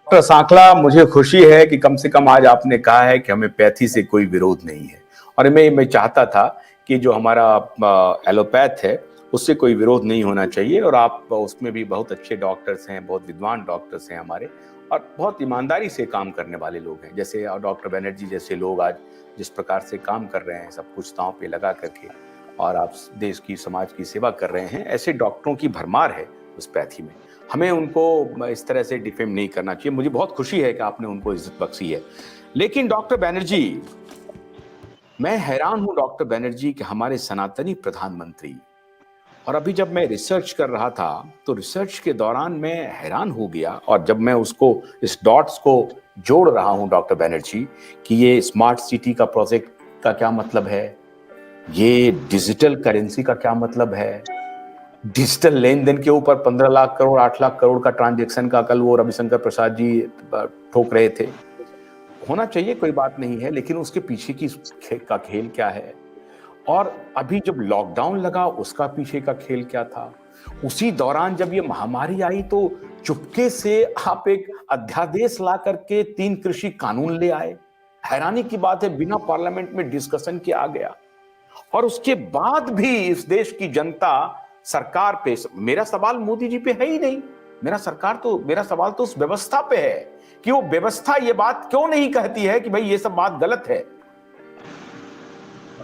Doctor सांकला, मुझे खुशी है कि कम से कम आज आपने कहा है कि होम्योपैथी से कोई विरोध नहीं है। और मैं चाहता था कि जो हमारा एलोपैथ है उससे कोई विरोध नहीं होना चाहिए, और आप उसमें भी बहुत अच्छे डॉक्टर्स हैं, बहुत विद्वान डॉक्टर्स हैं हमारे, और बहुत ईमानदारी से काम करने वाले लोग हैं। जैसे डॉक्टर बनर्जी जैसे लोग आज जिस प्रकार से काम कर रहे हैं, सब कुछ दांव पे लगा करके, और आप देश की समाज की सेवा कर रहे हैं, ऐसे डॉक्टरों की भरमार है उस पैथी में। हमें उनको इस तरह से डिफेम नहीं करना चाहिए। मुझे बहुत खुशी है कि आपने उनको इज्जत बख्शी है। लेकिन डॉक्टर बनर्जी, मैं हैरान हूं डॉक्टर बनर्जी कि हमारे सनातनी प्रधानमंत्री, और अभी जब मैं रिसर्च कर रहा था तो रिसर्च के दौरान मैं हैरान हो गया, और जब मैं उसको इस डॉट्स को जोड़ रहा हूं डॉक्टर बनर्जी कि ये स्मार्ट सिटी का प्रोजेक्ट का क्या मतलब है, ये डिजिटल करेंसी का क्या मतलब है, डिजिटल लेन देन के ऊपर 15 लाख करोड़ 8 लाख करोड़ का ट्रांजैक्शन का कल वो रविशंकर प्रसाद जी ठोक रहे थे। होना चाहिए, कोई बात नहीं है, लेकिन उसके पीछे की का खेल क्या है? और अभी जब लॉकडाउन लगा उसका पीछे का खेल क्या था? उसी दौरान जब ये महामारी आई तो चुपके से आप एक अध्यादेश ला करके 3 कृषि कानून ले आए। हैरानी की बात है, बिना पार्लियामेंट में डिस्कशन के आ गया। और उसके बाद भी इस देश की जनता सरकार पे, मेरा सवाल मोदी जी पे है ही नहीं, मेरा सवाल तो उस व्यवस्था पे है कि वो व्यवस्था ये बात क्यों नहीं कहती है कि भाई ये सब बात गलत है।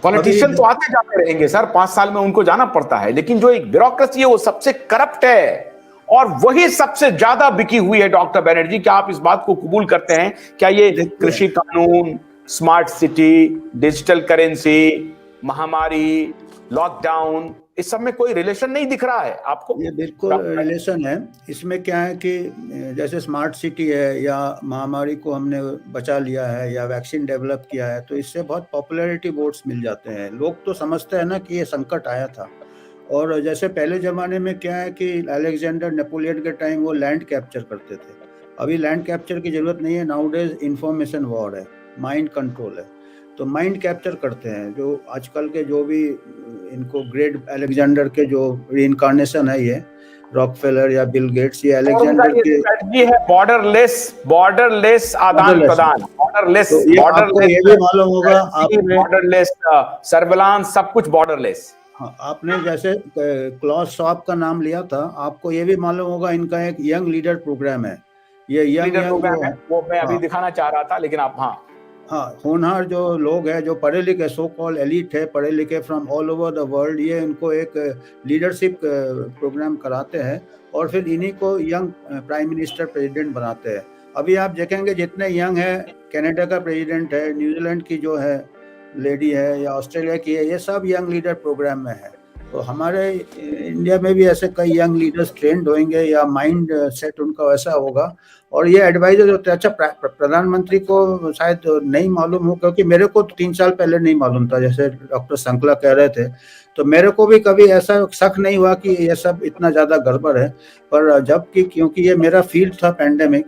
पॉलिटिशियन तो आते जाते रहेंगे सर, 5 साल में उनको जाना पड़ता है, लेकिन जो एक ब्यूरोक्रेसी है वो सबसे करप्ट है, और वही सबसे ज्यादा बिकी हुई है। डॉक्टर बनर्जी, क्या आप इस बात को कबूल करते हैं? क्या ये कृषि कानून, स्मार्ट सिटी, डिजिटल करेंसी, महामारी, लॉकडाउन, इस सब में कोई रिलेशन नहीं दिख रहा है आपको? ये बिल्कुल रिलेशन है। इसमें क्या है कि जैसे स्मार्ट सिटी है या महामारी को हमने बचा लिया है या वैक्सीन डेवलप किया है, तो इससे बहुत पॉपुलैरिटी वोट्स मिल जाते हैं। लोग तो समझते हैं ना कि ये संकट आया था। और जैसे पहले ज़माने में क्या है कि अलेक्जेंडर नेपोलियन के टाइम वो लैंड कैप्चर करते थे। अभी लैंड कैप्चर की ज़रूरत नहीं है, नाउडेज इंफॉर्मेशन वॉर है, माइंड कंट्रोल है। तो माइंड कैप्चर करते हैं जो आजकल के जो भी इनको ग्रेट अलेक्जेंडर के जो रीइंकार्नेशन है, ये रॉकफेलर या बिल गेट्स, ये अलेक्जेंडर के स्ट्रेटजी है बॉर्डरलेस आदान प्रदान, बॉर्डरलेस ये भी मालूम होगा आपने, बॉर्डरलेस सर्विलांस, सब कुछ बॉर्डरलेस। हाँ, आपने जैसे क्लॉस शॉप का नाम लिया था, आपको ये भी मालूम होगा इनका एक यंग लीडर प्रोग्राम है। ये यंग प्रोग्राम है, वो मैं अभी दिखाना चाह रहा था, लेकिन आप हाँ, होनहार जो लोग हैं, जो पढ़े लिखे, सो कॉल एलिट है, पढ़े लिखे from all over the world, ये इनको एक लीडरशिप प्रोग्राम कराते हैं और फिर इन्हीं को यंग प्राइम मिनिस्टर प्रेसिडेंट बनाते हैं। अभी आप देखेंगे जितने यंग है, कनाडा का प्रेसिडेंट है, न्यूजीलैंड की जो है लेडी है या ऑस्ट्रेलिया की है, ये सब यंग लीडर प्रोग्राम में है। तो हमारे इंडिया में भी ऐसे कई यंग लीडर्स ट्रेंड होंगे या माइंड सेट उनका वैसा होगा। और ये एडवाइजर होते हैं। अच्छा, प्रधानमंत्री को शायद नहीं मालूम हो, क्योंकि मेरे को 3 साल पहले नहीं मालूम था, जैसे डॉक्टर सांकला कह रहे थे, तो मेरे को भी कभी ऐसा शक नहीं हुआ कि ये सब इतना ज़्यादा गड़बड़ है। पर जबकि क्योंकि ये मेरा फील्ड था पैंडेमिक,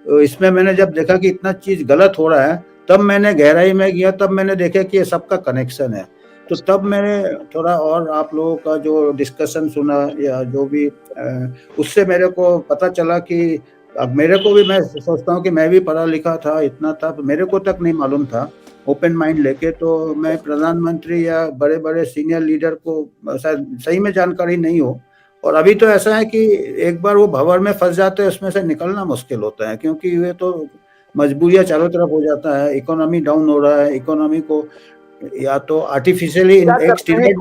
तो इसमें मैंने जब देखा कि इतना चीज़ गलत हो रहा है, तब मैंने गहराई में गया, तब मैंने देखा कि ये सबका कनेक्शन है। तो तब मैंने थोड़ा और आप लोगों का जो डिस्कशन सुना या जो भी उससे मेरे को पता चला कि अब मेरे को भी, मैं सोचता हूँ कि मैं भी पढ़ा लिखा था, इतना था, मेरे को तक नहीं मालूम था ओपन माइंड लेके, तो मैं प्रधानमंत्री या बड़े बड़े सीनियर लीडर को शायद सही में जानकारी नहीं हो। और अभी तो ऐसा है कि एक बार वो भंवर में फंस जाते हैं, उसमें से निकलना मुश्किल होता है, क्योंकि ये तो मजबूरियाँ चारों तरफ हो जाता है। इकोनॉमी डाउन हो रहा है, इकोनॉमी को या तो आर्टिफिशियली एक